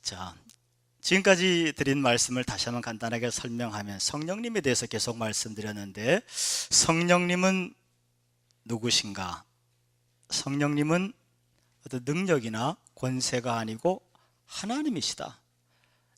자, 지금까지 드린 말씀을 다시 한번 간단하게 설명하면 성령님에 대해서 계속 말씀드렸는데, 성령님은 누구신가? 성령님은 어떤 능력이나 권세가 아니고 하나님이시다.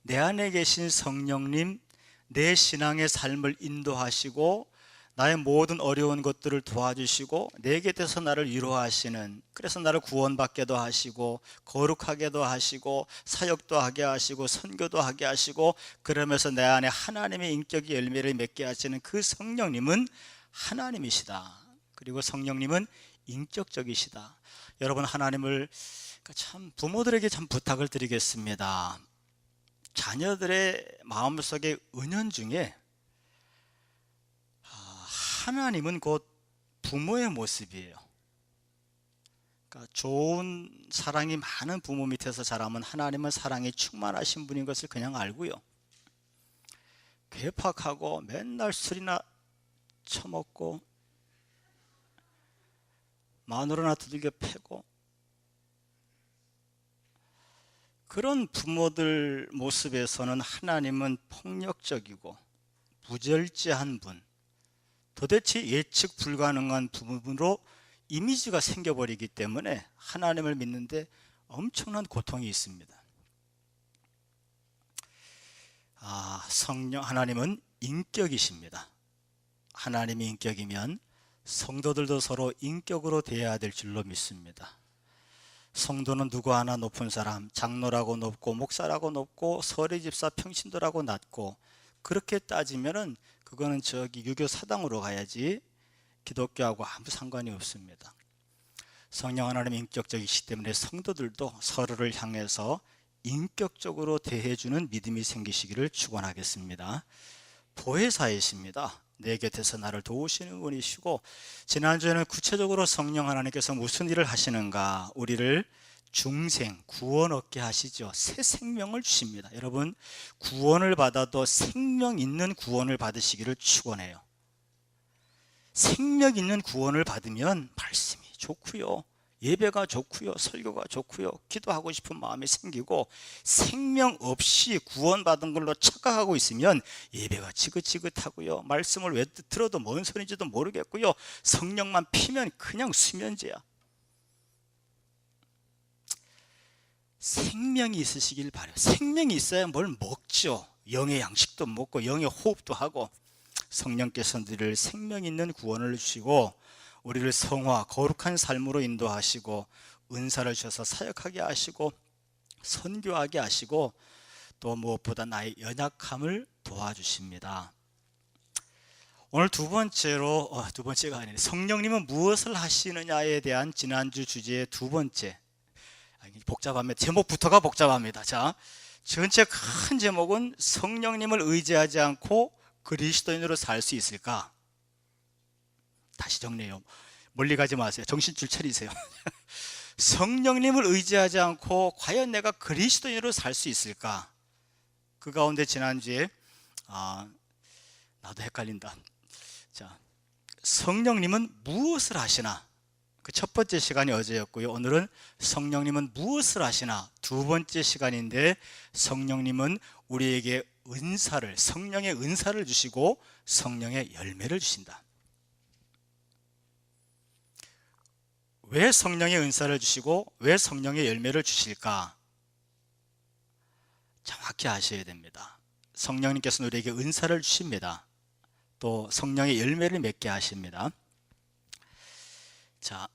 내 안에 계신 성령님, 내 신앙의 삶을 인도하시고 나의 모든 어려운 것들을 도와주시고 내 곁에서 나를 위로하시는, 그래서 나를 구원받게도 하시고 거룩하게도 하시고 사역도 하게 하시고 선교도 하게 하시고, 그러면서 내 안에 하나님의 인격의 열매를 맺게 하시는 그 성령님은 하나님이시다. 그리고 성령님은 인격적이시다. 여러분, 하나님을 참 부모들에게 참 부탁을 드리겠습니다. 자녀들의 마음속에 은연중에 하나님은 곧 부모의 모습이에요. 그러니까 좋은 사랑이 많은 부모 밑에서 자라면 하나님은 사랑이 충만하신 분인 것을 그냥 알고요, 괴팍하고 맨날 술이나 처먹고 마누라나 두들겨 패고 그런 부모들 모습에서는 하나님은 폭력적이고 무절제한 분, 도대체 예측 불가능한 부분으로 이미지가 생겨버리기 때문에 하나님을 믿는데 엄청난 고통이 있습니다. 성령 하나님은 인격이십니다. 하나님이 인격이면 성도들도 서로 인격으로 대해야 될 줄로 믿습니다. 성도는 누구 하나 높은 사람, 장로라고 높고 목사라고 높고 서리집사 평신도라고 낮고, 그렇게 따지면은 그거는 저기 유교 사당으로 가야지 기독교하고 아무 상관이 없습니다. 성령 하나님이 인격적이시기 때문에 성도들도 서로를 향해서 인격적으로 대해주는 믿음이 생기시기를 축원하겠습니다. 보혜사이십니다. 내 곁에서 나를 도우시는 분이시고, 지난주에는 구체적으로 성령 하나님께서 무슨 일을 하시는가, 우리를 중생, 구원 얻게 하시죠. 새 생명을 주십니다. 여러분, 구원을 받아도 생명 있는 구원을 받으시기를 축원해요. 생명 있는 구원을 받으면 말씀이 좋고요, 예배가 좋고요, 설교가 좋고요, 기도하고 싶은 마음이 생기고, 생명 없이 구원받은 걸로 착각하고 있으면 예배가 지긋지긋하고요, 말씀을 왜 들어도 뭔 소리인지도 모르겠고요, 성령만 피면 그냥 수면제야. 생명이 있으시길 바라요. 생명이 있어야 뭘 먹죠. 영의 양식도 먹고 영의 호흡도 하고, 성령께서 늘 생명 있는 구원을 주시고 우리를 성화, 거룩한 삶으로 인도하시고 은사를 주셔서 사역하게 하시고 선교하게 하시고, 또 무엇보다 나의 연약함을 도와주십니다. 오늘 두 번째가 아니라 성령님은 무엇을 하시느냐에 대한 지난주 주제의 두 번째, 복잡합니다. 제목부터가 복잡합니다. 자, 전체 큰 제목은 성령님을 의지하지 않고 그리스도인으로 살 수 있을까? 다시 정리해요. 멀리 가지 마세요. 정신줄 차리세요. 성령님을 의지하지 않고 과연 내가 그리스도인으로 살 수 있을까? 그 가운데 지난주에 나도 헷갈린다. 자, 성령님은 무엇을 하시나? 그 첫 번째 시간이 어제였고요. 오늘은 성령님은 무엇을 하시나? 두 번째 시간인데, 성령님은 우리에게 은사를, 성령의 은사를 주시고 성령의 열매를 주신다. 왜 성령의 은사를 주시고 왜 성령의 열매를 주실까? 정확히 아셔야 됩니다. 성령님께서는 우리에게 은사를 주십니다. 또 성령의 열매를 맺게 하십니다. 자,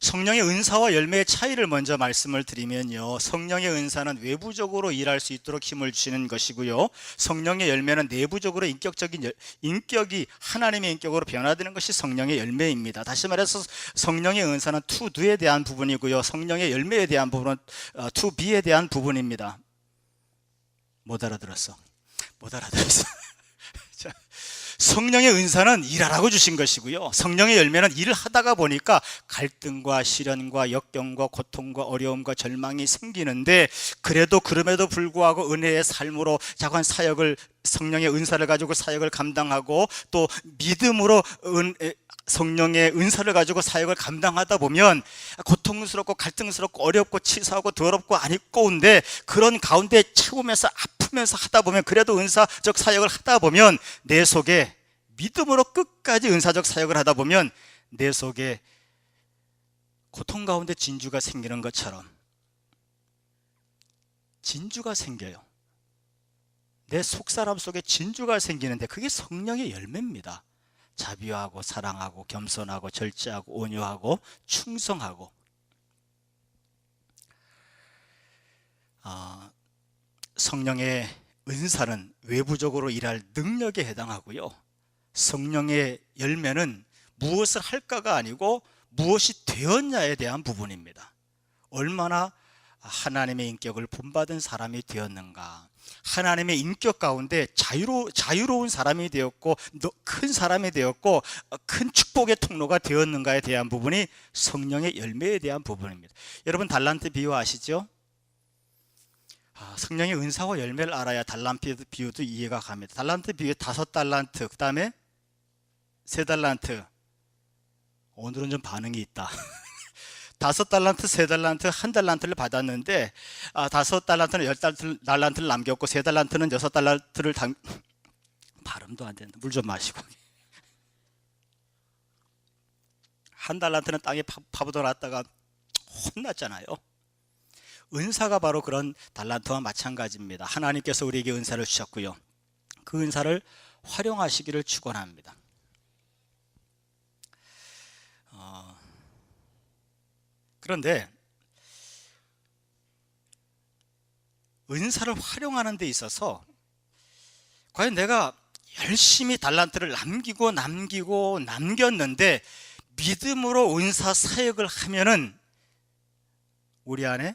성령의 은사와 열매의 차이를 먼저 말씀을 드리면요, 성령의 은사는 외부적으로 일할 수 있도록 힘을 주시는 것이고요, 성령의 열매는 내부적으로 인격이 하나님의 인격으로 변화되는 것이 성령의 열매입니다. 다시 말해서 성령의 은사는 to do에 대한 부분이고요, 성령의 열매에 대한 부분은 to be에 대한 부분입니다. 못 알아들었어. 자, 성령의 은사는 일하라고 주신 것이고요, 성령의 열매는 일을 하다가 보니까 갈등과 시련과 역경과 고통과 어려움과 절망이 생기는데, 그럼에도 불구하고 은혜의 삶으로 자관 사역을 성령의 은사를 가지고 사역을 감당하고 또 믿음으로 성령의 은사를 가지고 사역을 감당하다 보면 고통스럽고 갈등스럽고 어렵고 치사하고 더럽고 안 입고운데 그런 가운데 채우면서 아프면서 하다 보면 그래도 은사적 사역을 하다 보면 내 속에 믿음으로 끝까지 은사적 사역을 하다 보면 내 속에 고통 가운데 진주가 생기는 것처럼 진주가 생겨요. 내 속사람 속에 진주가 생기는데 그게 성령의 열매입니다. 자비하고 사랑하고 겸손하고 절제하고 온유하고 충성하고. 성령의 은사는 외부적으로 일할 능력에 해당하고요, 성령의 열매는 무엇을 할까가 아니고 무엇이 되었냐에 대한 부분입니다. 얼마나 하나님의 인격을 본받은 사람이 되었는가, 하나님의 인격 가운데 자유로운 사람이 되었고 큰 사람이 되었고 큰 축복의 통로가 되었는가에 대한 부분이 성령의 열매에 대한 부분입니다. 여러분 달란트 비유 아시죠? 성령의 은사와 열매를 알아야 달란트 비유도 이해가 갑니다. 달란트 비유에 5달란트, 그 다음에 3달란트. 오늘은 좀 반응이 있다. 5달란트, 3달란트, 1달란트를 받았는데 5달란트는 10달란트를 남겼고 3달란트는 6달란트를 발음도 안 된다. 물 좀 마시고. 1달란트는 땅에 파묻어 놨다가 혼났잖아요. 은사가 바로 그런 달란트와 마찬가지입니다. 하나님께서 우리에게 은사를 주셨고요, 그 은사를 활용하시기를 축원합니다. 그런데 은사를 활용하는 데 있어서 과연 내가 열심히 달란트를 남겼는데 믿음으로 은사 사역을 하면은 우리 안에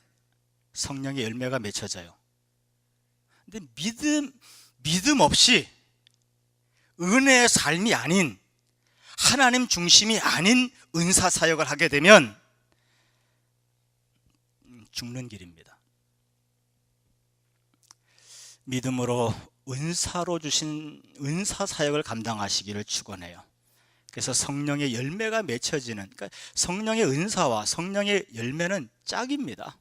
성령의 열매가 맺혀져요. 근데 믿음 없이 은혜의 삶이 아닌 하나님 중심이 아닌 은사 사역을 하게 되면 죽는 길입니다. 믿음으로 은사로 주신 은사 사역을 감당하시기를 축원해요. 그래서 성령의 열매가 맺혀지는, 그러니까 성령의 은사와 성령의 열매는 짝입니다.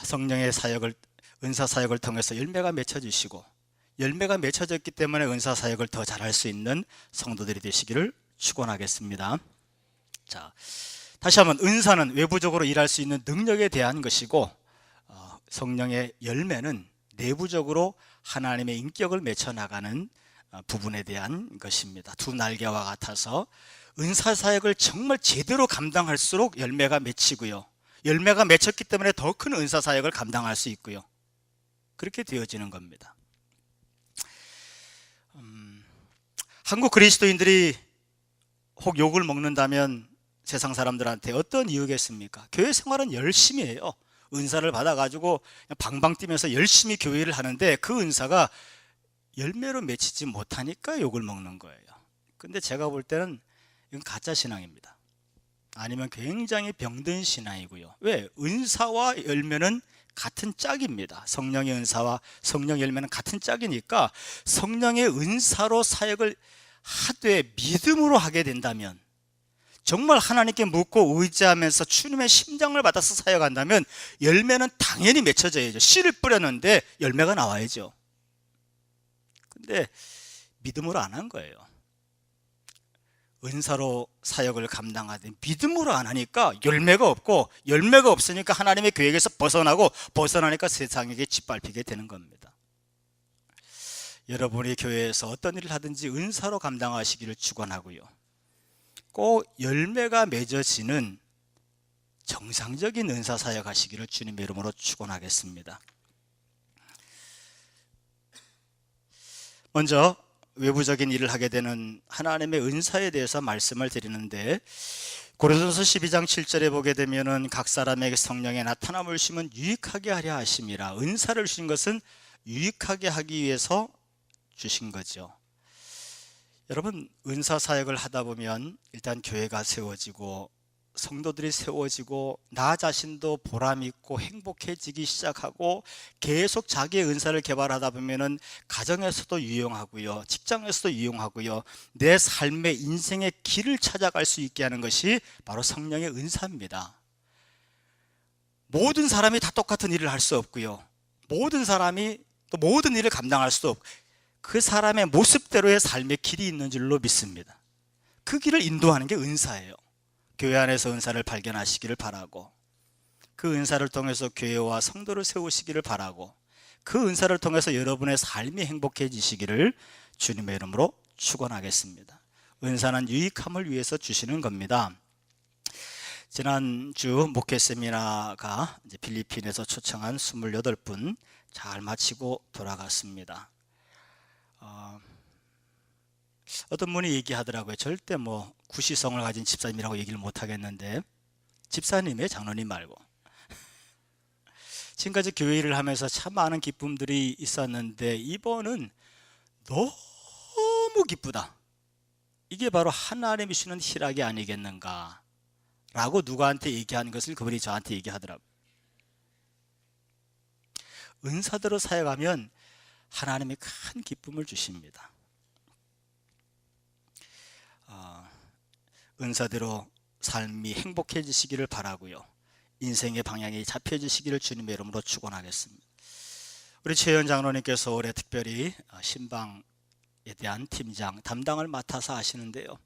성령의 사역을, 은사 사역을 통해서 열매가 맺혀지시고 열매가 맺혀졌기 때문에 은사 사역을 더 잘할 수 있는 성도들이 되시기를 축원하겠습니다. 자, 다시 한번 은사는 외부적으로 일할 수 있는 능력에 대한 것이고 성령의 열매는 내부적으로 하나님의 인격을 맺혀나가는 부분에 대한 것입니다. 두 날개와 같아서 은사 사역을 정말 제대로 감당할수록 열매가 맺히고요, 열매가 맺혔기 때문에 더 큰 은사 사역을 감당할 수 있고요, 그렇게 되어지는 겁니다. 한국 그리스도인들이 혹 욕을 먹는다면 세상 사람들한테 어떤 이유겠습니까? 교회 생활은 열심히 해요. 은사를 받아가지고 방방 뛰면서 열심히 교회를 하는데 그 은사가 열매로 맺히지 못하니까 욕을 먹는 거예요. 근데 제가 볼 때는 이건 가짜 신앙입니다. 아니면 굉장히 병든 신앙이고요. 왜? 은사와 열매는 같은 짝입니다. 성령의 은사와 성령 열매는 같은 짝이니까 성령의 은사로 사역을 하되 믿음으로 하게 된다면, 정말 하나님께 묻고 의지하면서 주님의 심장을 받아서 사역한다면 열매는 당연히 맺혀져야죠. 씨를 뿌렸는데 열매가 나와야죠. 근데 믿음으로 안 한 거예요. 은사로 사역을 감당하되 믿음으로 안 하니까 열매가 없고, 열매가 없으니까 하나님의 계획에서 벗어나니까 세상에게 짓밟히게 되는 겁니다. 여러분이 교회에서 어떤 일을 하든지 은사로 감당하시기를 축원하고요, 꼭 열매가 맺어지는 정상적인 은사 사역 하시기를 주님의 이름으로 축원하겠습니다. 먼저 외부적인 일을 하게 되는 하나님의 은사에 대해서 말씀을 드리는데, 고린도서 12장 7절에 보게 되면은 각 사람에게 성령의 나타남을 주시면 유익하게 하려 하심이라. 은사를 주신 것은 유익하게 하기 위해서 주신 거죠. 여러분, 은사 사역을 하다 보면 일단 교회가 세워지고 성도들이 세워지고 나 자신도 보람있고 행복해지기 시작하고 계속 자기의 은사를 개발하다 보면은 가정에서도 유용하고요, 직장에서도 유용하고요, 내 삶의 인생의 길을 찾아갈 수 있게 하는 것이 바로 성령의 은사입니다. 모든 사람이 다 똑같은 일을 할 수 없고요, 모든 사람이 또 모든 일을 감당할 수도 없고, 그 사람의 모습대로의 삶의 길이 있는 줄로 믿습니다. 그 길을 인도하는 게 은사예요. 교회 안에서 은사를 발견하시기를 바라고, 그 은사를 통해서 교회와 성도를 세우시기를 바라고, 그 은사를 통해서 여러분의 삶이 행복해지시기를 주님의 이름으로 축원하겠습니다. 은사는 유익함을 위해서 주시는 겁니다. 지난주 목회 세미나가 이제 필리핀에서 초청한 28분 잘 마치고 돌아갔습니다. 어떤 분이 얘기하더라고요. 절대 구시성을 가진 집사님이라고 얘기를 못 하겠는데, 집사님의 장로님 말고 지금까지 교회 일을 하면서 참 많은 기쁨들이 있었는데 이번은 너무 기쁘다, 이게 바로 하나님이 주시는 희락이 아니겠는가 라고 누구한테 얘기한 것을 그분이 저한테 얘기하더라고요. 은사대로 사역하면 하나님이 큰 기쁨을 주십니다. 은사대로 삶이 행복해지시기를 바라고요, 인생의 방향이 잡혀지시기를 주님의 이름으로 축원하겠습니다. 우리 최현 장로님께서 올해 특별히 신방에 대한 팀장 담당을 맡아서 하시는데요,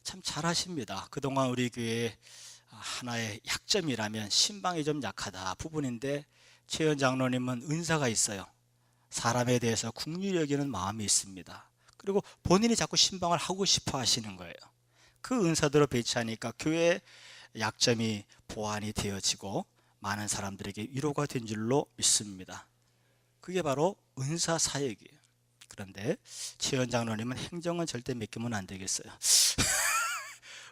참 잘하십니다. 그동안 우리 교회의 하나의 약점이라면 신방이 좀 약하다 부분인데, 최현 장로님은 은사가 있어요. 사람에 대해서 긍휼히 여기는 마음이 있습니다. 그리고 본인이 자꾸 신방을 하고 싶어 하시는 거예요. 그 은사대로 배치하니까 교회의 약점이 보완이 되어지고 많은 사람들에게 위로가 된 줄로 믿습니다. 그게 바로 은사 사역이에요. 그런데 최현 장로님은 행정은 절대 맡기면 안 되겠어요.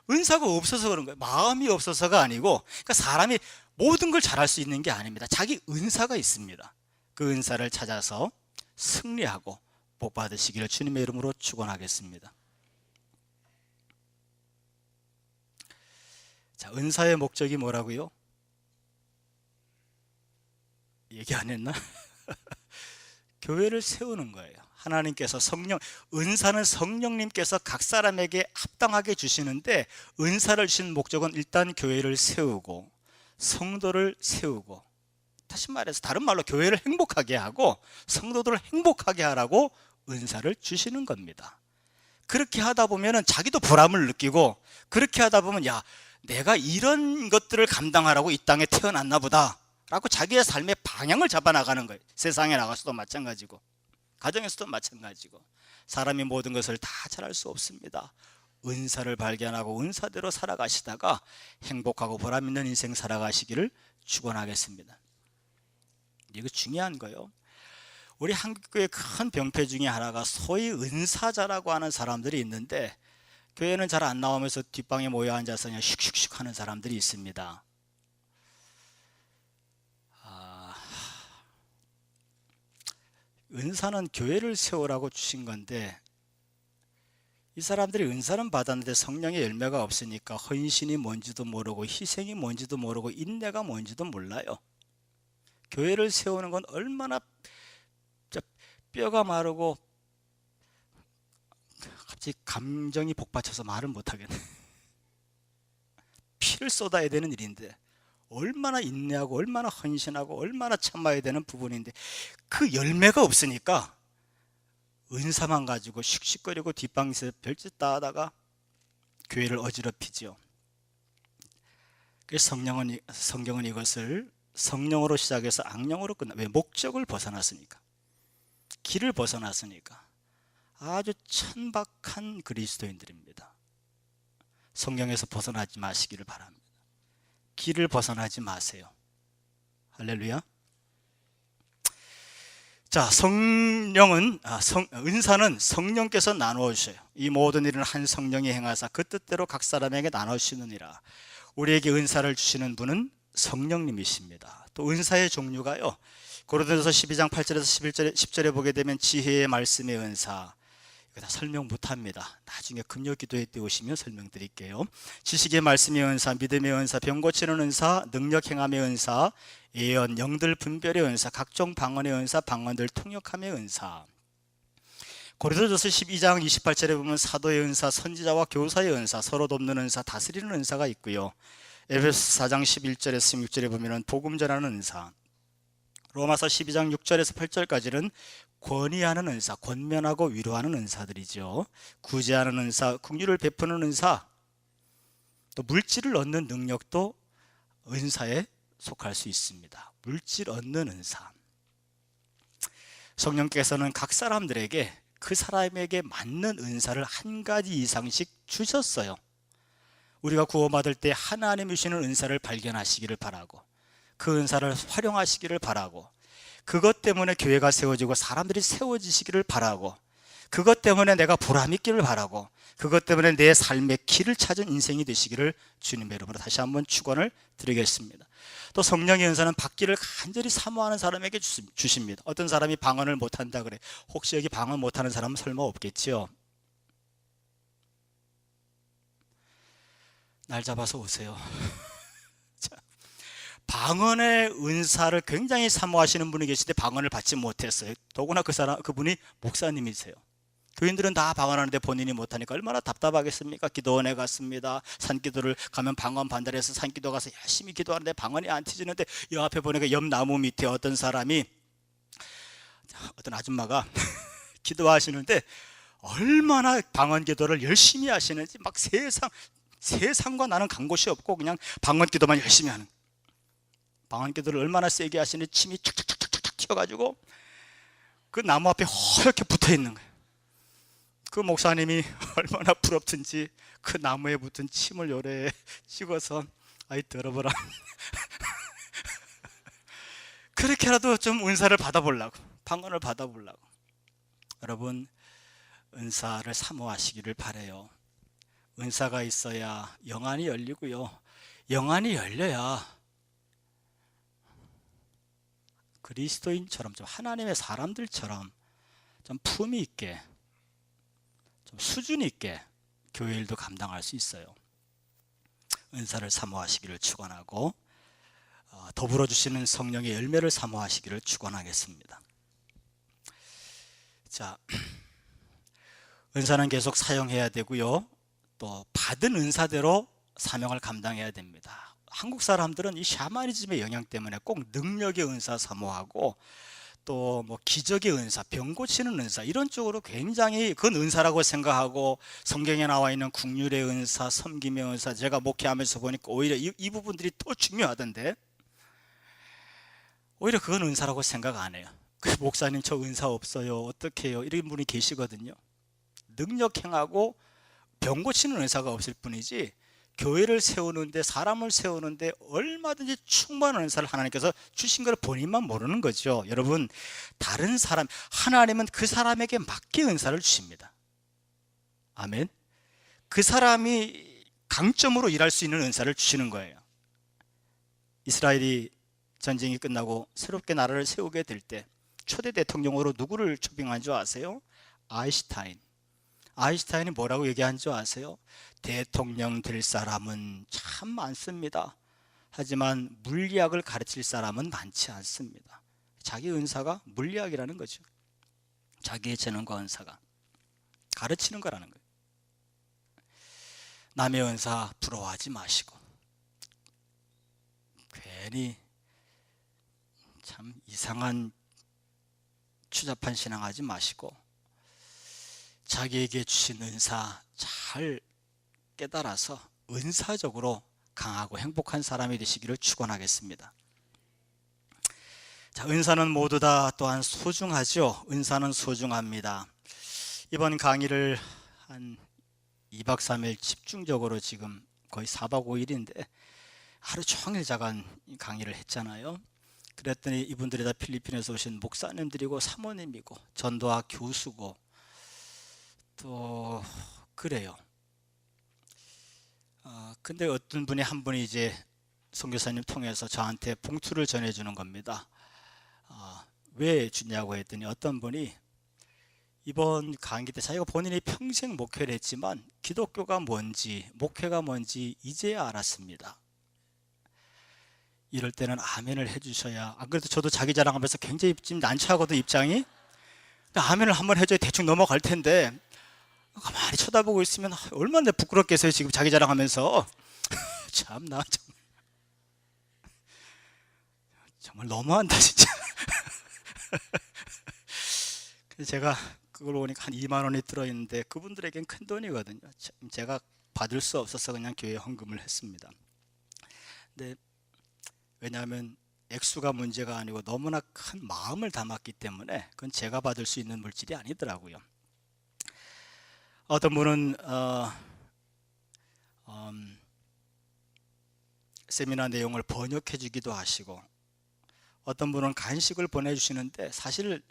은사가 없어서 그런 거예요. 마음이 없어서가 아니고, 그러니까 사람이 모든 걸 잘할 수 있는 게 아닙니다. 자기 은사가 있습니다. 그 은사를 찾아서 승리하고 복 받으시기를 주님의 이름으로 축원하겠습니다. 자, 은사의 목적이 뭐라고요? 얘기 안 했나? 교회를 세우는 거예요. 하나님께서 은사는 성령님께서 각 사람에게 합당하게 주시는데, 은사를 주신 목적은 일단 교회를 세우고 성도를 세우고, 다시 말해서 다른 말로 교회를 행복하게 하고 성도들을 행복하게 하라고 은사를 주시는 겁니다. 그렇게 하다 보면 자기도 보람을 느끼고, 그렇게 하다 보면 내가 이런 것들을 감당하라고 이 땅에 태어났나 보다 라고 자기의 삶의 방향을 잡아나가는 거예요. 세상에 나가서도 마찬가지고 가정에서도 마찬가지고, 사람이 모든 것을 다 잘할 수 없습니다. 은사를 발견하고 은사대로 살아가시다가 행복하고 보람 있는 인생 살아가시기를 축원하겠습니다. 이거 중요한 거예요. 우리 한국교회 큰 병폐 중에 하나가 소위 은사자라고 하는 사람들이 있는데, 교회는 잘 안 나오면서 뒷방에 모여 앉아서 그냥 슉슉슉 하는 사람들이 있습니다. 은사는 교회를 세우라고 주신 건데, 이 사람들이 은사는 받았는데 성령의 열매가 없으니까 헌신이 뭔지도 모르고 희생이 뭔지도 모르고 인내가 뭔지도 몰라요. 교회를 세우는 건 얼마나 뼈가 마르고, 갑자기 감정이 복받쳐서 말을 못하겠네. 피를 쏟아야 되는 일인데, 얼마나 인내하고 얼마나 헌신하고 얼마나 참아야 되는 부분인데, 그 열매가 없으니까 은사만 가지고 씩씩거리고 뒷방에서 별짓 다 하다가 교회를 어지럽히죠. 그래서 성경은 이것을 성령으로 시작해서 악령으로 끝나. 왜? 목적을 벗어났으니까, 길을 벗어났으니까. 아주 천박한 그리스도인들입니다. 성경에서 벗어나지 마시기를 바랍니다. 길을 벗어나지 마세요. 할렐루야. 자, 은사는 성령께서 나누어 주셔요. 이 모든 일은 한 성령이 행하사 그 뜻대로 각 사람에게 나눠 주시느니라. 우리에게 은사를 주시는 분은 성령님이십니다. 또 은사의 종류가요, 고린도전서 12장 8절에서 10절에 보게 되면 지혜의 말씀의 은사, 다 설명 못합니다. 나중에 금요 기도회 때 오시면 설명드릴게요. 지식의 말씀의 은사, 믿음의 은사, 병 고치는 은사, 능력 행함의 은사, 예언, 영들 분별의 은사, 각종 방언의 은사, 방언들 통역함의 은사. 고린도전서 12장 28절에 보면 사도의 은사, 선지자와 교사의 은사, 서로 돕는 은사, 다스리는 은사가 있고요. 에베소 4장 11절에서 16절에 보면 복음 전하는 은사, 로마서 12장 6절에서 8절까지는 권위하는 은사, 권면하고 위로하는 은사들이죠. 구제하는 은사, 긍휼을 베푸는 은사, 또 물질을 얻는 능력도 은사에 속할 수 있습니다. 물질 얻는 은사. 성령께서는 각 사람들에게 그 사람에게 맞는 은사를 한 가지 이상씩 주셨어요. 우리가 구원받을 때 하나님이 주시는 은사를 발견하시기를 바라고, 그 은사를 활용하시기를 바라고, 그것 때문에 교회가 세워지고 사람들이 세워지시기를 바라고, 그것 때문에 내가 보람있기를 바라고, 그것 때문에 내 삶의 길을 찾은 인생이 되시기를 주님의 이름으로 다시 한번 축원을 드리겠습니다. 또 성령의 은사는 받기를 간절히 사모하는 사람에게 주십니다. 어떤 사람이 방언을 못한다 그래. 혹시 여기 방언 못하는 사람은 설마 없겠지요? 날 잡아서 오세요. 자, 방언의 은사를 굉장히 사모하시는 분이 계시는데 방언을 받지 못했어요. 더구나 그분이 목사님이세요. 교인들은 다 방언하는데 본인이 못하니까 얼마나 답답하겠습니까? 기도원에 갔습니다. 산기도를 가면 방언 반달해서 산기도 가서 열심히 기도하는데 방언이 안 터지는데, 이 앞에 보니까 옆 나무 밑에 어떤 아줌마가 기도하시는데 얼마나 방언 기도를 열심히 하시는지, 막 세상과 나는 간 곳이 없고 그냥 방언 기도만 열심히 하는, 방언 기도를 얼마나 세게 하시는지 침이 툭툭툭툭 튀어가지고 그 나무 앞에 허옇게 붙어 있는 거예요. 그 목사님이 얼마나 부럽든지 그 나무에 붙은 침을 요래 찍어서 아이 들어보라 그렇게라도 좀 은사를 받아보려고, 방언을 받아보려고. 여러분, 은사를 사모하시기를 바라요. 은사가 있어야 영안이 열리고요, 영안이 열려야 그리스도인처럼, 좀 하나님의 사람들처럼 좀 품위 있게, 좀 수준 있게 교회 일도 감당할 수 있어요. 은사를 사모하시기를 축원하고, 더불어 주시는 성령의 열매를 사모하시기를 축원하겠습니다. 자, 은사는 계속 사용해야 되고요, 또 받은 은사대로 사명을 감당해야 됩니다. 한국 사람들은 이 샤머니즘의 영향 때문에 꼭 능력의 은사 사모하고, 또 뭐 기적의 은사, 병 고치는 은사, 이런 쪽으로 굉장히 그건 은사라고 생각하고, 성경에 나와 있는 긍휼의 은사, 섬김의 은사, 제가 목회하면서 보니까 오히려 이 부분들이 더 중요하던데, 오히려 그건 은사라고 생각 안 해요. 그 목사님 저 은사 없어요, 어떻게 해요, 이런 분이 계시거든요. 능력 행하고 병 고치는 은사가 없을 뿐이지, 교회를 세우는데, 사람을 세우는데 얼마든지 충분한 은사를 하나님께서 주신 걸 본인만 모르는 거죠. 여러분, 다른 사람, 하나님은 그 사람에게 맞게 은사를 주십니다. 아멘. 그 사람이 강점으로 일할 수 있는 은사를 주시는 거예요. 이스라엘이 전쟁이 끝나고 새롭게 나라를 세우게 될 때 초대 대통령으로 누구를 초빙한 줄 아세요? 아인슈타인이 뭐라고 얘기한 줄 아세요? 대통령 될 사람은 참 많습니다. 하지만 물리학을 가르칠 사람은 많지 않습니다. 자기 은사가 물리학이라는 거죠. 자기의 재능과 은사가 가르치는 거라는 거예요. 남의 은사 부러워하지 마시고, 괜히 참 이상한 추잡한 신앙하지 마시고, 자기에게 주신 은사 잘 깨달아서 은사적으로 강하고 행복한 사람이 되시기를 축원하겠습니다. 자, 은사는 모두 다 또한 소중하죠. 은사는 소중합니다. 이번 강의를 한 2박 3일 집중적으로, 지금 거의 4박 5일인데 하루 종일 자간 강의를 했잖아요. 그랬더니 이분들이 다 필리핀에서 오신 목사님들이고 사모님이고 전도학 교수고 또 그래요. 근데 어떤 분이 한 분이 이제 선교사님 통해서 저한테 봉투를 전해주는 겁니다. 왜 주냐고 했더니 어떤 분이 이번 강의 때 자기가 본인이 평생 목회를 했지만 기독교가 뭔지, 목회가 뭔지 이제야 알았습니다. 이럴 때는 아멘을 해주셔야, 안 그래도 저도 자기 자랑하면서 굉장히 지금 난처하거든, 입장이. 아멘을 한번 해줘야 대충 넘어갈 텐데 가만히 쳐다보고 있으면 얼마나 부끄럽겠어요, 지금 자기 자랑하면서. 참나, 정말 너무한다 진짜. 그래서 제가 그걸 보니까 한 2만 원이 들어있는데 그분들에겐 큰 돈이거든요. 제가 받을 수 없어서 그냥 교회에 헌금을 했습니다. 근데 왜냐하면 액수가 문제가 아니고 너무나 큰 마음을 담았기 때문에 그건 제가 받을 수 있는 물질이 아니더라고요. 어떤 분은 세미나 내용을 번역해 주기도 하시고, 어떤 분은 간식을 보내주시는데 사실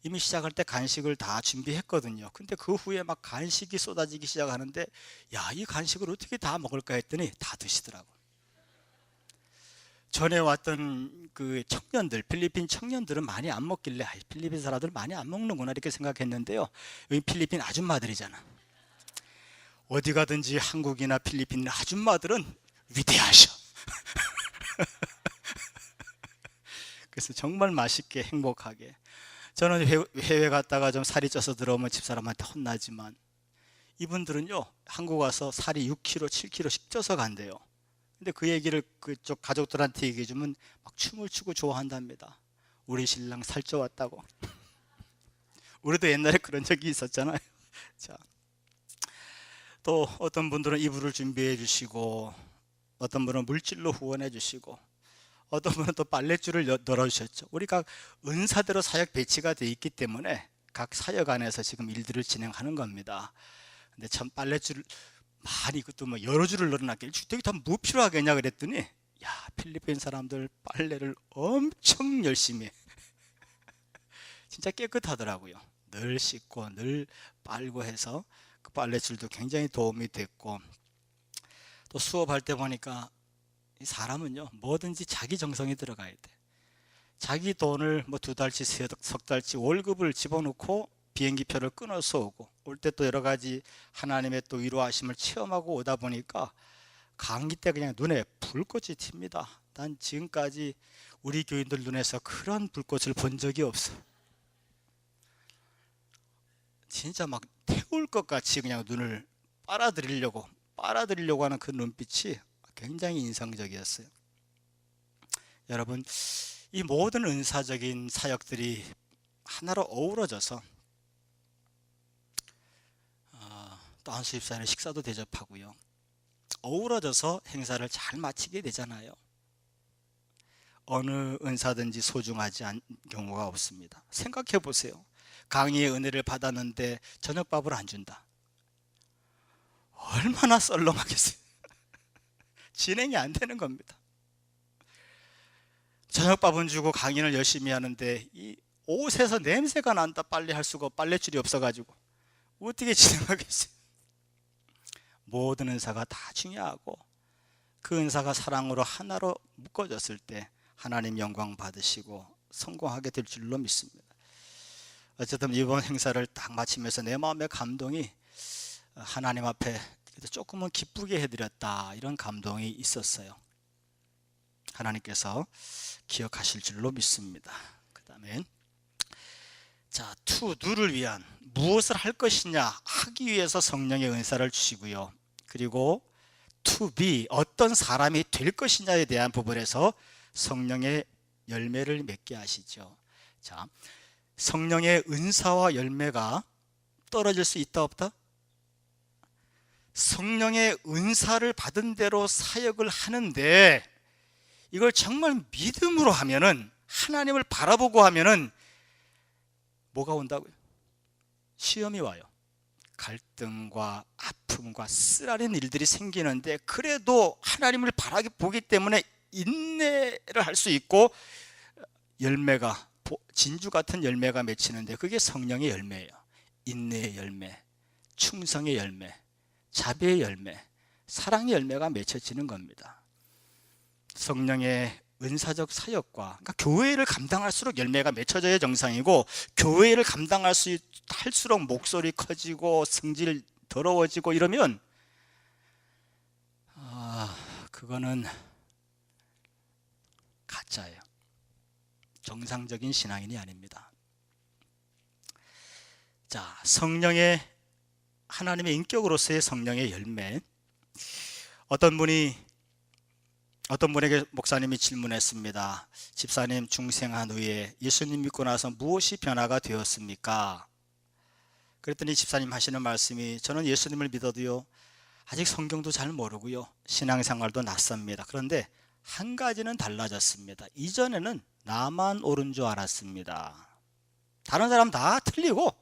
이미 시작할 때 간식을 다 준비했거든요. 근데 그 후에 막 간식이 쏟아지기 시작하는데, 야, 이 간식을 어떻게 다 먹을까 했더니 다 드시더라고. 전에 왔던 그 청년들, 필리핀 청년들은 많이 안 먹길래 필리핀 사람들 많이 안 먹는구나 이렇게 생각했는데요. 여기 필리핀 아줌마들이잖아. 어디 가든지 한국이나 필리핀 아줌마들은 위대하셔. 그래서 정말 맛있게 행복하게. 저는 해외 갔다가 좀 살이 쪄서 들어오면 집사람한테 혼나지만 이분들은요, 한국 와서 살이 6kg, 7kg씩 쪄서 간대요. 근데 그 얘기를 그쪽 가족들한테 얘기해 주면 막 춤을 추고 좋아한답니다. 우리 신랑 살쪄 왔다고. 우리도 옛날에 그런 적이 있었잖아요. 자, 또 어떤 분들은 이불을 준비해 주시고, 어떤 분은 물질로 후원해 주시고, 어떤 분은 또 빨랫줄을 널어주셨죠. 우리가 은사대로 사역 배치가 되어 있기 때문에 각 사역 안에서 지금 일들을 진행하는 겁니다. 근데 참 빨랫줄 많이, 그것도 뭐 여러 줄을 널어놨길래 되게 다 뭐 필요하겠냐 그랬더니, 야, 필리핀 사람들 빨래를 엄청 열심히 해. 진짜 깨끗하더라고요. 늘 씻고 늘 빨고 해서 그 빨래줄도 굉장히 도움이 됐고, 또 수업할 때 보니까 이 사람은요, 뭐든지 자기 정성이 들어가야 돼. 자기 돈을 뭐 2달치, 석 달치 월급을 집어넣고 비행기표를 끊어서 오고, 올 때 또 여러 가지 하나님의 또 위로하심을 체험하고 오다 보니까 강의 때 그냥 눈에 불꽃이 튑니다. 난 지금까지 우리 교인들 눈에서 그런 불꽃을 본 적이 없어. 진짜 막 태울 것 같이 그냥 눈을 빨아들이려고 하는 그 눈빛이 굉장히 인상적이었어요. 여러분, 이 모든 은사적인 사역들이 하나로 어우러져서 또 한수 집사님 식사도 대접하고요, 어우러져서 행사를 잘 마치게 되잖아요. 어느 은사든지 소중하지 않은 경우가 없습니다. 생각해 보세요. 강의의 은혜를 받았는데 저녁밥을 안 준다. 얼마나 썰렁하겠어요. 진행이 안 되는 겁니다. 저녁밥은 주고 강의를 열심히 하는데 이 옷에서 냄새가 난다. 빨래할 수가 없고 빨래줄이 없어가지고 어떻게 진행하겠어요. 모든 은사가 다 중요하고 그 은사가 사랑으로 하나로 묶어졌을 때 하나님 영광 받으시고 성공하게 될 줄로 믿습니다. 어쨌든 이번 행사를 딱 마치면서 내 마음의 감동이, 하나님 앞에 조금은 기쁘게 해드렸다, 이런 감동이 있었어요. 하나님께서 기억하실 줄로 믿습니다. 그 다음에 자, 누를 위한, 무엇을 할 것이냐 하기 위해서 성령의 은사를 주시고요, 그리고 to be, 어떤 사람이 될 것이냐에 대한 부분에서 성령의 열매를 맺게 하시죠. 자, 성령의 은사와 열매가 떨어질 수 있다 없다? 성령의 은사를 받은 대로 사역을 하는데 이걸 정말 믿음으로 하면은, 하나님을 바라보고 하면은 뭐가 온다고요? 시험이 와요. 갈등과 아픔과 쓰라린 일들이 생기는데 그래도 하나님을 바라보기 때문에 인내를 할 수 있고 열매가, 진주 같은 열매가 맺히는데 그게 성령의 열매예요. 인내의 열매, 충성의 열매, 자비의 열매, 사랑의 열매가 맺혀지는 겁니다. 성령의 은사적 사역과, 그러니까 교회를 감당할수록 열매가 맺혀져야 정상이고, 교회를 할수록 목소리 커지고 성질 더러워지고 이러면 그거는 가짜예요. 정상적인 신앙인이 아닙니다. 자, 하나님의 인격으로서의 성령의 열매. 어떤 분에게 목사님이 질문했습니다. 집사님, 중생한 후에 예수님 믿고 나서 무엇이 변화가 되었습니까? 그랬더니 집사님 하시는 말씀이, 저는 예수님을 믿어도요, 아직 성경도 잘 모르고요, 신앙생활도 낯섭니다. 그런데 한 가지는 달라졌습니다. 이전에는 나만 옳은 줄 알았습니다. 다른 사람 다 틀리고,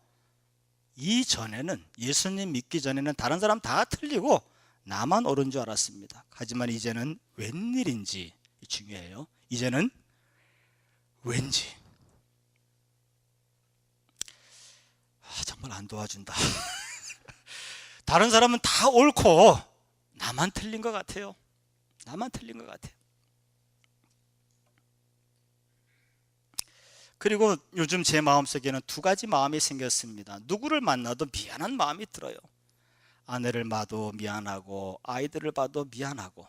이전에는, 예수님 믿기 전에는 다른 사람 다 틀리고 나만 옳은 줄 알았습니다. 하지만 이제는 웬일인지, 중요해요. 이제는 왠지 정말 안 도와준다. 다른 사람은 다 옳고 나만 틀린 것 같아요. 나만 틀린 것 같아요. 그리고 요즘 제 마음속에는 두 가지 마음이 생겼습니다. 누구를 만나도 미안한 마음이 들어요. 아내를 봐도 미안하고, 아이들을 봐도 미안하고,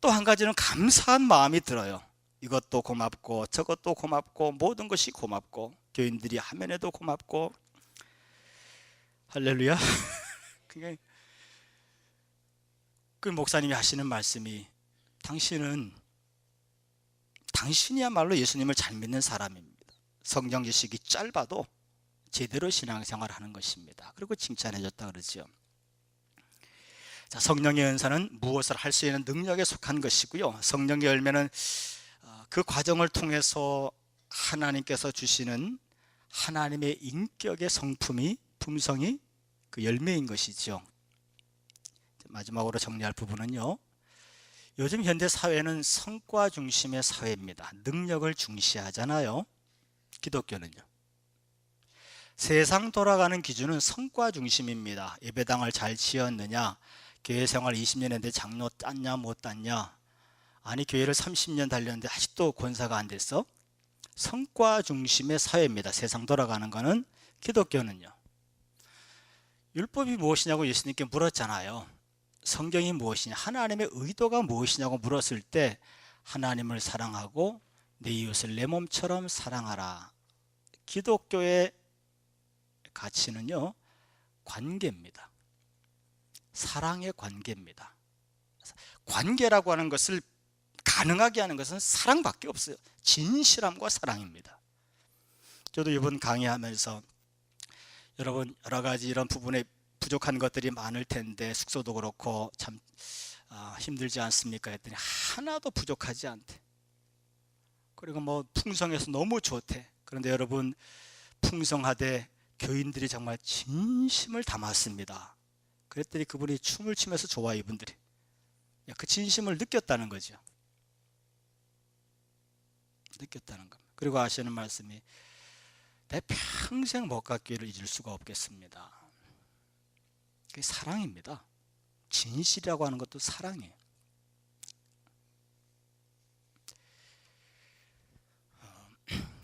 또 한 가지는 감사한 마음이 들어요. 이것도 고맙고 저것도 고맙고 모든 것이 고맙고, 교인들이 하면 해도 고맙고. 할렐루야. 그 목사님이 하시는 말씀이, 당신이야말로 예수님을 잘 믿는 사람입니다. 성경 지식이 짧아도 제대로 신앙생활 하는 것입니다. 그리고 칭찬해 줬다 그러죠. 자, 성령의 은사는 무엇을 할 수 있는 능력에 속한 것이고요, 성령의 열매는 그 과정을 통해서 하나님께서 주시는 하나님의 인격의 품성이 그 열매인 것이죠. 마지막으로 정리할 부분은요, 요즘 현대 사회는 성과 중심의 사회입니다. 능력을 중시하잖아요. 기독교는요, 세상 돌아가는 기준은 성과 중심입니다. 예배당을 잘 지었느냐, 교회 생활 20년 했는데 장로 땄냐 못 땄냐, 아니 교회를 30년 달렸는데 아직도 권사가 안 됐어. 성과 중심의 사회입니다. 세상 돌아가는 거는. 기독교는요, 율법이 무엇이냐고 예수님께 물었잖아요. 성경이 무엇이냐, 하나님의 의도가 무엇이냐고 물었을 때, 하나님을 사랑하고 내 이웃을 내 몸처럼 사랑하라. 기독교의 가치는요, 관계입니다. 사랑의 관계입니다. 관계라고 하는 것을 가능하게 하는 것은 사랑밖에 없어요. 진실함과 사랑입니다. 저도 이번 강의하면서 여러분, 여러 가지 이런 부분에 부족한 것들이 많을 텐데, 숙소도 그렇고 참 힘들지 않습니까? 했더니 하나도 부족하지 않대. 그리고 뭐 풍성해서 너무 좋대. 그런데 여러분, 풍성하되 교인들이 정말 진심을 담았습니다. 그랬더니 그분이 춤을 추면서 좋아, 이분들이. 그 진심을 느꼈다는 거죠. 느꼈다는 겁니다. 그리고 하시는 말씀이, 내 평생 목각교회를 잊을 수가 없겠습니다. 그게 사랑입니다. 진실이라고 하는 것도 사랑이에요.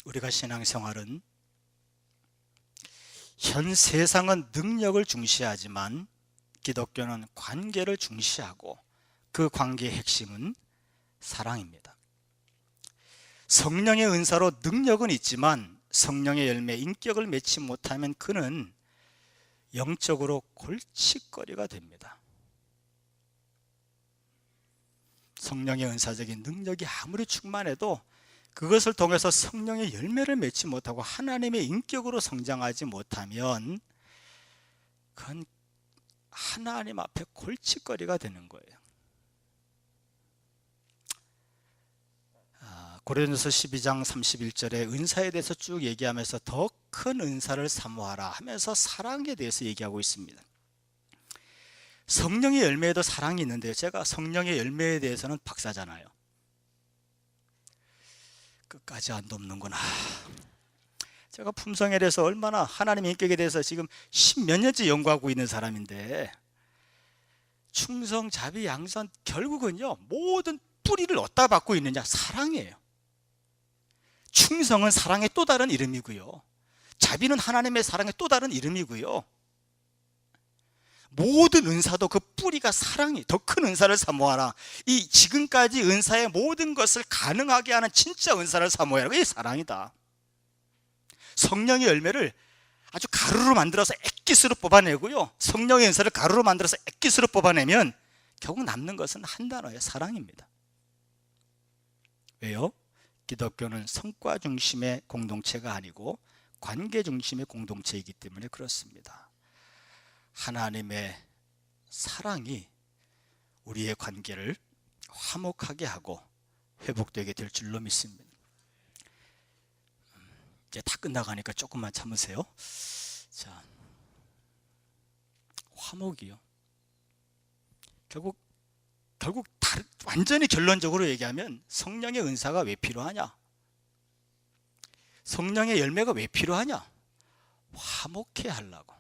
우리가 신앙생활은, 현 세상은 능력을 중시하지만 기독교는 관계를 중시하고, 그 관계의 핵심은 사랑입니다. 성령의 은사로 능력은 있지만 성령의 열매, 인격을 맺지 못하면 그는 영적으로 골칫거리가 됩니다. 성령의 은사적인 능력이 아무리 충만해도 그것을 통해서 성령의 열매를 맺지 못하고 하나님의 인격으로 성장하지 못하면 그건 하나님 앞에 골칫거리가 되는 거예요. 고린도서 12장 31절에 은사에 대해서 쭉 얘기하면서 더 큰 은사를 사모하라 하면서 사랑에 대해서 얘기하고 있습니다. 성령의 열매에도 사랑이 있는데요, 제가 성령의 열매에 대해서는 박사잖아요. 끝까지 안 돕는구나. 제가 품성에 대해서 얼마나, 하나님의 인격에 대해서 지금 10몇 년째 연구하고 있는 사람인데, 충성, 자비, 양선, 결국은요, 모든 뿌리를 어디다 받고 있느냐? 사랑이에요. 충성은 사랑의 또 다른 이름이고요. 자비는 하나님의 사랑의 또 다른 이름이고요. 모든 은사도 그 뿌리가 사랑이, 더 큰 은사를 사모하라. 이 지금까지 은사의 모든 것을 가능하게 하는 진짜 은사를 사모하라. 이게 사랑이다. 성령의 열매를 아주 가루로 만들어서 액기스로 뽑아내고요, 성령의 은사를 가루로 만들어서 액기스로 뽑아내면 결국 남는 것은 한 단어예요. 사랑입니다. 왜요? 기독교는 성과 중심의 공동체가 아니고 관계 중심의 공동체이기 때문에 그렇습니다. 하나님의 사랑이 우리의 관계를 화목하게 하고 회복되게 될 줄로 믿습니다. 이제 다 끝나가니까 조금만 참으세요. 자, 화목이요. 결국 완전히 결론적으로 얘기하면 성령의 은사가 왜 필요하냐? 성령의 열매가 왜 필요하냐? 화목해 하려고.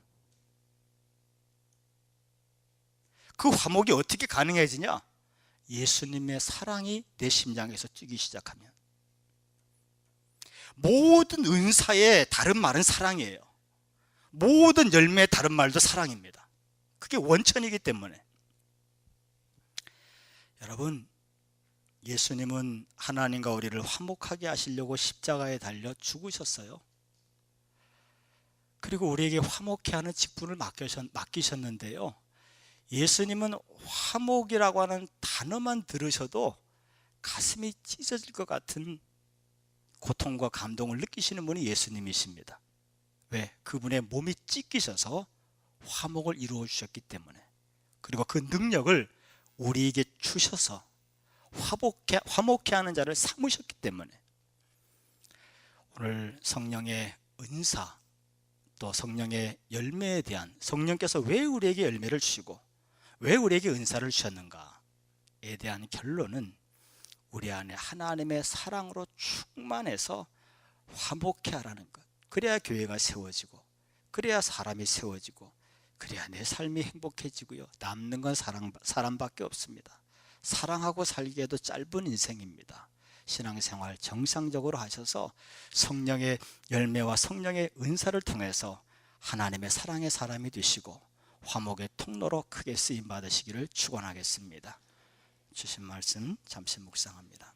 그 화목이 어떻게 가능해지냐? 예수님의 사랑이 내 심장에서 뛰기 시작하면. 모든 은사의 다른 말은 사랑이에요. 모든 열매의 다른 말도 사랑입니다. 그게 원천이기 때문에. 여러분, 예수님은 하나님과 우리를 화목하게 하시려고 십자가에 달려 죽으셨어요. 그리고 우리에게 화목해 하는 직분을 맡기셨는데요, 예수님은 화목이라고 하는 단어만 들으셔도 가슴이 찢어질 것 같은 고통과 감동을 느끼시는 분이 예수님이십니다. 왜? 그분의 몸이 찢기셔서 화목을 이루어 주셨기 때문에, 그리고 그 능력을 우리에게 주셔서 화목해 하는 자를 삼으셨기 때문에, 오늘 성령의 은사, 또 성령의 열매에 대한, 성령께서 왜 우리에게 열매를 주시고 왜 우리에게 은사를 주셨는가에 대한 결론은 우리 안에 하나님의 사랑으로 충만해서 화목해 하라는 것. 그래야 교회가 세워지고, 그래야 사람이 세워지고, 그래야 내 삶이 행복해지고요, 남는 건 사람밖에 없습니다. 사랑하고 살기에도 짧은 인생입니다. 신앙생활 정상적으로 하셔서 성령의 열매와 성령의 은사를 통해서 하나님의 사랑의 사람이 되시고 화목의 통로로 크게 쓰임 받으시기를 축원하겠습니다. 주신 말씀 잠시 묵상합니다.